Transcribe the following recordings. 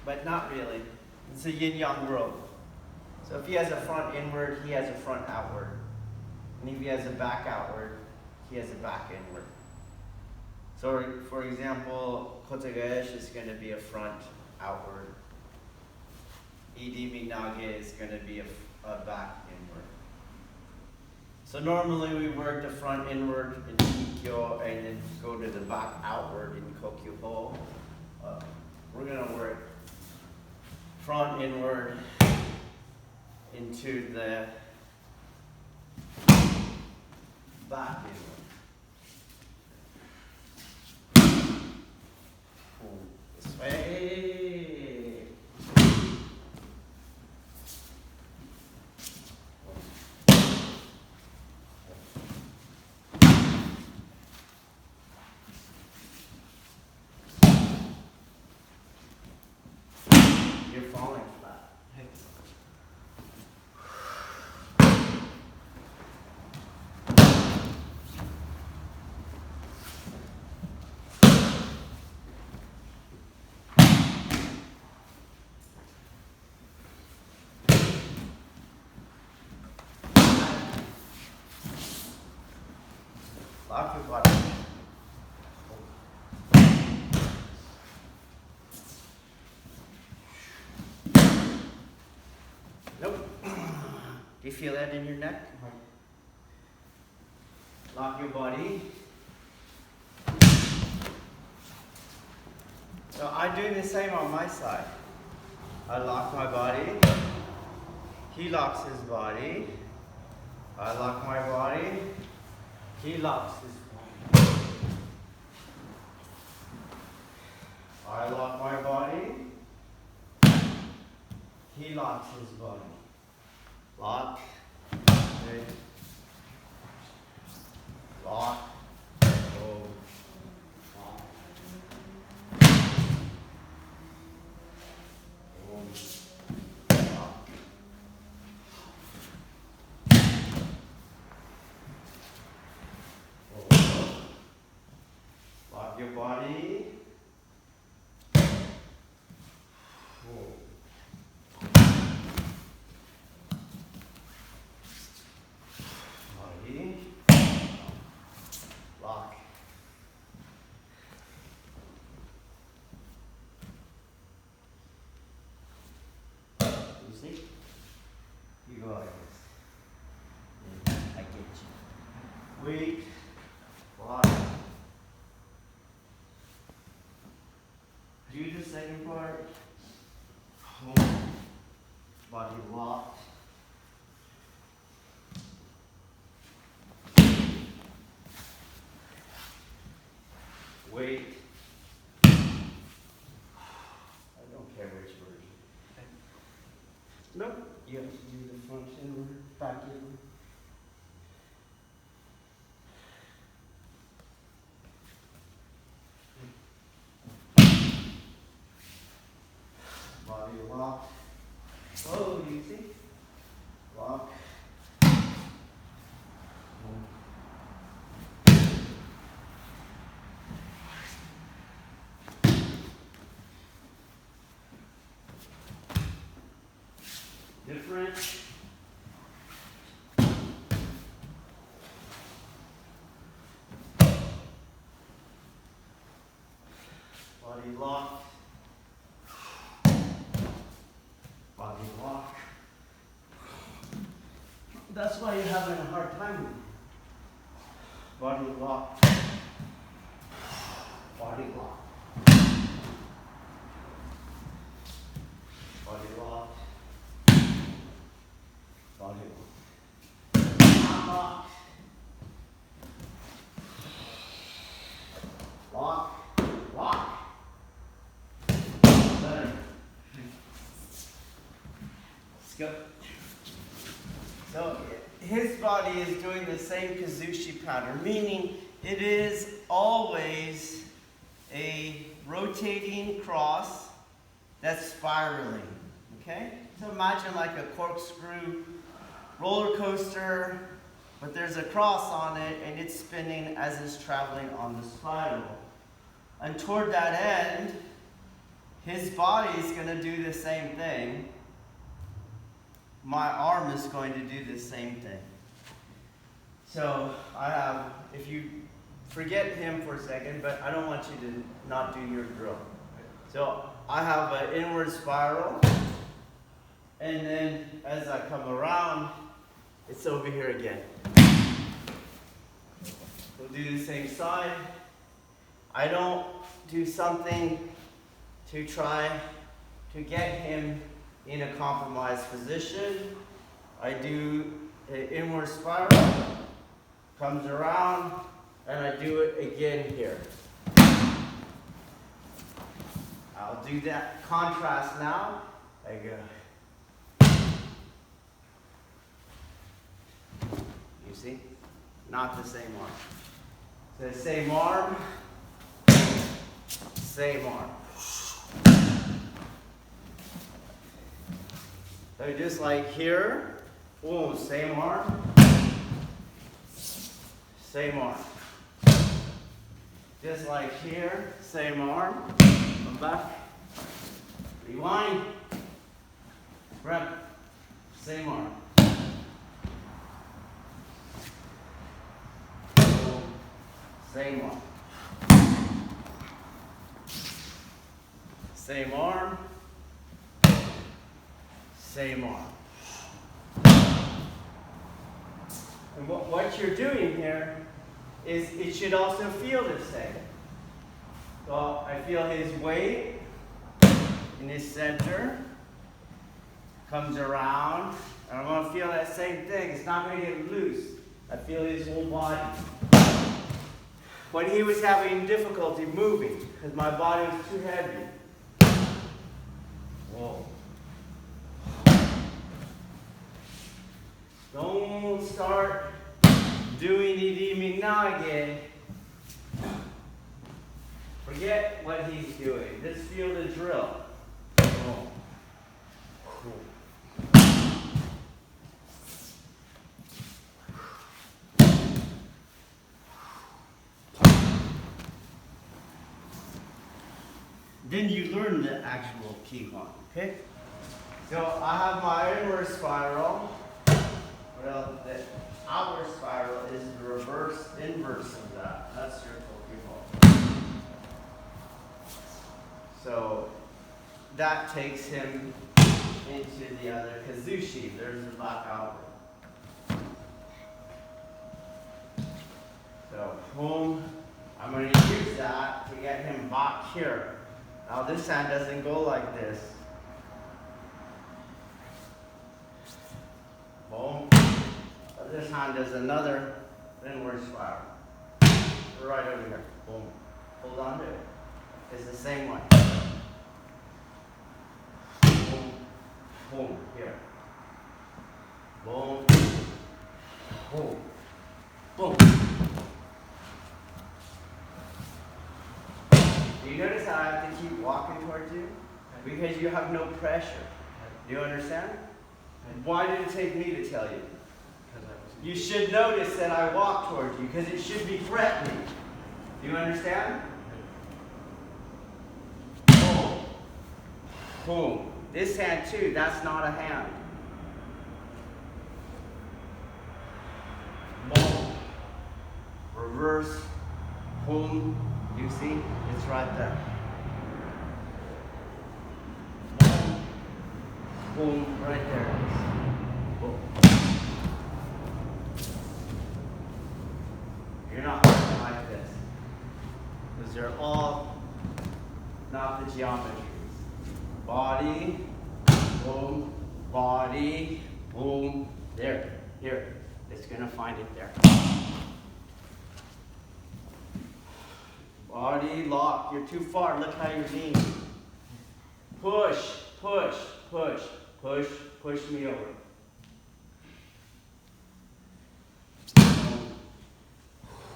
but not really. It's a yin-yang world. So if he has a front inward, he has a front outward. And if he has a back outward, he has a back inward. So for example, Kotegaesh is going to be a front outward. Idi Minage is going to be a back inward. So normally we work the front inward in Ikkyo and then go to the back outward in Kokyu-Ho. We're going to work front inward into the back inward. Pull this way. You're falling flat. Lock your body. Nope. Do you feel that in your neck? Lock your body. So I do the same on my side. I lock my body. He locks his body. I lock my body. He locks his body. I lock my body. He locks his body. Lock. Okay. Lock. Go. Lock. Boom. Lock. Lock your body. Body. Lock. You see? You go like this. I get you. Wait. Lock. Do the second part. Hold. Body locked. Wait. I don't care which version. Nope. You have to do the front inward, back inward. Body lock. Oh, you see? Lock. Different. Body lock. Body lock. That's why you're having a hard time with it. Body lock. Body lock. Body lock. Body lock. Lock. Lock. Better. Let's go. So his body is doing the same Kuzushi pattern, meaning it is always a rotating cross that's spiraling. Okay? So imagine like a corkscrew roller coaster, but there's a cross on it and it's spinning as it's traveling on the spiral. And toward that end, his body is going to do the same thing. My arm is going to do the same thing. So I have, if you forget him for a second, but I don't want you to not do your drill. So I have an inward spiral, and then as I come around, it's over here again. We'll do the same side. I don't do something to try to get him in a compromised position. I do an inward spiral, comes around, and I do it again here. I'll do that contrast now. I go. You see? Not the same arm. So the same arm, same arm. So just like here, boom, same arm, same arm. Just like here, same arm. Come back. Rewind. Rep. Same arm. Boom. Same arm. Same arm. Same arm. And what you're doing here is it should also feel the same. So I feel his weight in his center, comes around, and I'm going to feel that same thing. It's not going to get loose. I feel his whole body. When he was having difficulty moving, because my body was too heavy. Whoa. Don't start doing it again. Forget what he's doing. Just feel the drill. Oh. Cool. Then you learn the actual Kihon, okay? So I have my inward spiral. Well, the outward spiral is the inverse of that. That's your Kokyu-Ryoku. So that takes him into the other Kuzushi. There's the back outward. So boom, I'm going to use that to get him back here. Now this hand doesn't go like this. Boom. This hand does another inward spiral. Right over here. Boom. Hold on to it. It's the same way. Boom. Boom. Here. Boom. Boom. Boom. Do you notice how I have to keep walking towards you? Because you have no pressure. Do you understand? Why did it take me to tell you? You should notice that I walk towards you because it should be threatening. Do you understand? Boom. Boom. This hand too, that's not a hand. Boom. Reverse. Boom. You see? It's right there. Boom. Boom. Right there it is. Boom. You're not working like this. Because they're all not the geometries. Body, boom, body, boom. There, here. It's going to find it there. Body, lock. You're too far. Look how you're leaning. Push, push, push, push, push me over.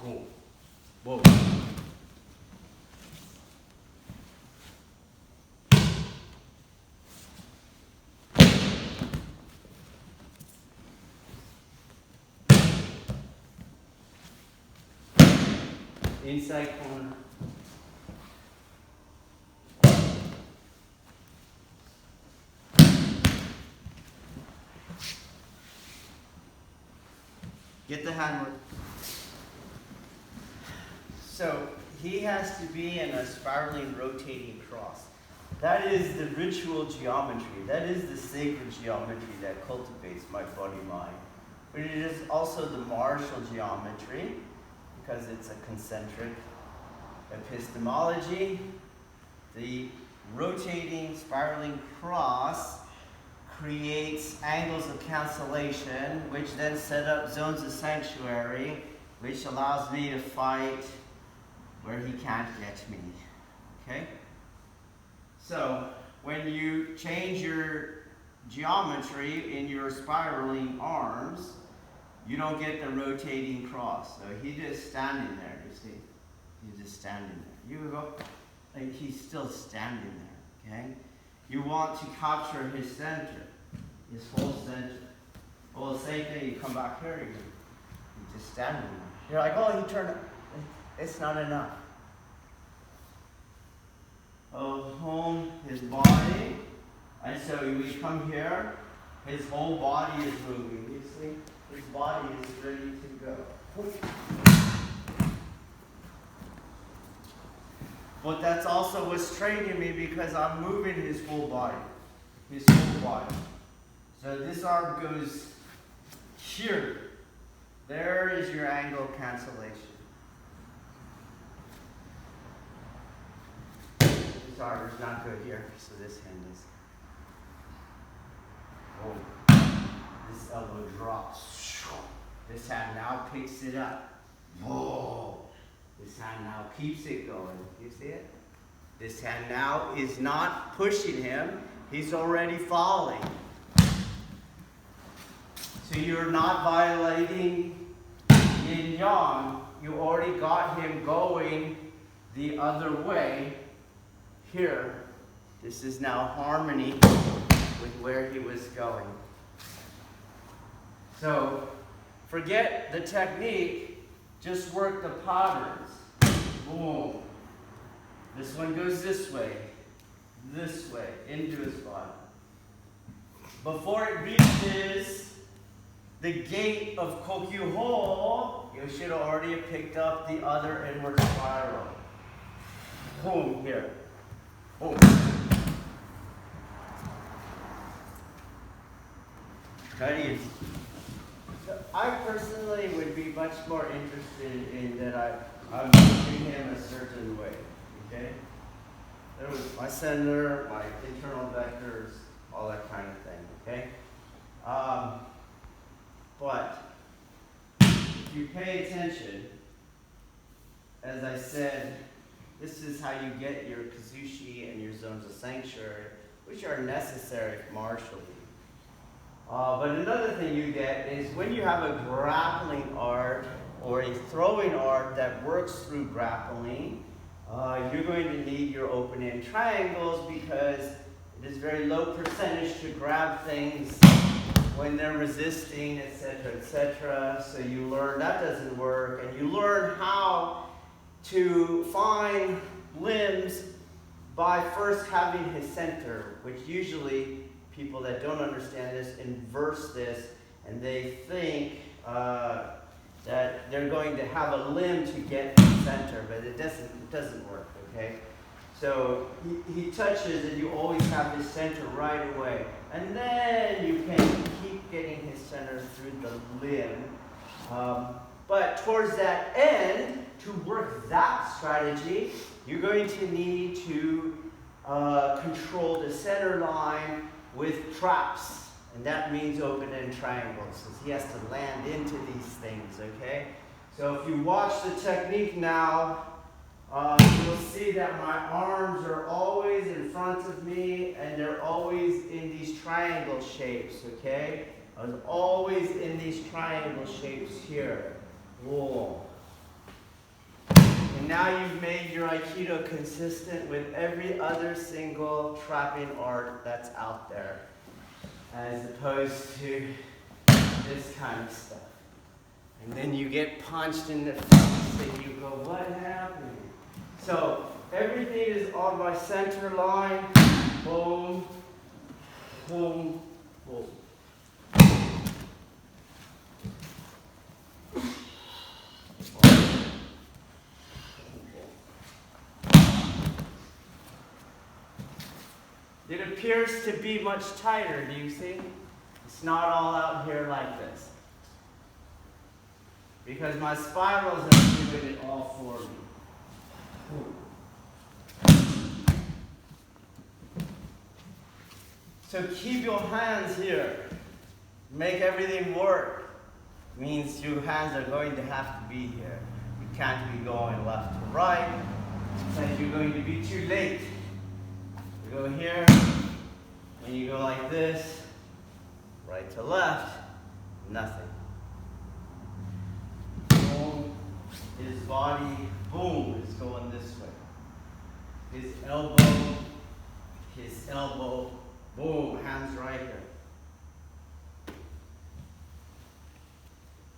Boom. Whoa. Inside corner. Get the handwork. So he has to be in a spiraling, rotating cross. That is the ritual geometry. That is the sacred geometry that cultivates my body-mind. But it is also the martial geometry, because it's a concentric epistemology. The rotating, spiraling cross creates angles of cancellation, which then set up zones of sanctuary, which allows me to fight where he can't get me. Okay? So, when you change your geometry in your spiraling arms, you don't get the rotating cross. So he's just standing there, you see? He's just standing there. You go, like he's still standing there, okay? You want to capture his center, his whole center. Well, the same thing, you come back here, he's just standing there. You're like, oh, he turned, it's not enough. Home his body, and so we come here, his whole body is moving, you see? His body is ready to go. But that's also what's training me, because I'm moving his whole body. His whole body. So this arm goes here. There is your angle cancellation. This arm is not good here, so this hand is. Oh. This elbow drops. This hand now picks it up. Whoa. This hand now keeps it going. You see it? This hand now is not pushing him. He's already falling. So you're not violating yin yang. You already got him going the other way. Here, this is now harmony with where he was going. So, forget the technique, just work the patterns. Boom. This one goes this way, into his body. Before it reaches the gate of Kokyu-Ryoku, you should already have picked up the other inward spiral. Boom, here. Boom. Ready? I personally would be much more interested in that I'm moving him a certain way, okay? There was my center, my internal vectors, all that kind of thing, okay? But if you pay attention, as I said, this is how you get your Kuzushi and your zones of sanctuary, which are necessary martially. But another thing you get is when you have a grappling art or a throwing art that works through grappling, you're going to need your open-end triangles, because it is very low percentage to grab things when they're resisting, etc., etc. So you learn that doesn't work, and you learn how to find limbs by first having his center, which usually people that don't understand this inverse this, and they think that they're going to have a limb to get to the center, but it doesn't work, okay? So he touches, and you always have his center right away. And then you can keep getting his center through the limb. But towards that end, to work that strategy, you're going to need to control the center line with traps. And that means open-end triangles, since he has to land into these things, okay? So if you watch the technique now, you'll see that my arms are always in front of me, and they're always in these triangle shapes, okay? I was always in these triangle shapes here. Whoa. And now you've made your Aikido consistent with every other single trapping art that's out there, as opposed to this kind of stuff. And then you get punched in the face and you go, what happened? So everything is on my center line. Boom, boom, boom. appears to be much tighter, do you see? It's not all out here like this. Because my spirals are doing it all for me. So keep your hands here. Make everything work. Means your hands are going to have to be here. You can't be going left to right, because you're going to be too late. You go here, and you go like this, right to left, nothing. Boom, his body, boom, is going this way. His elbow, boom, hands right here.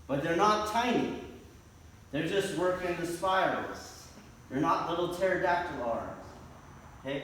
But they're not tiny. They're just working the spirals. They're not little pterodactyl arms. Hey,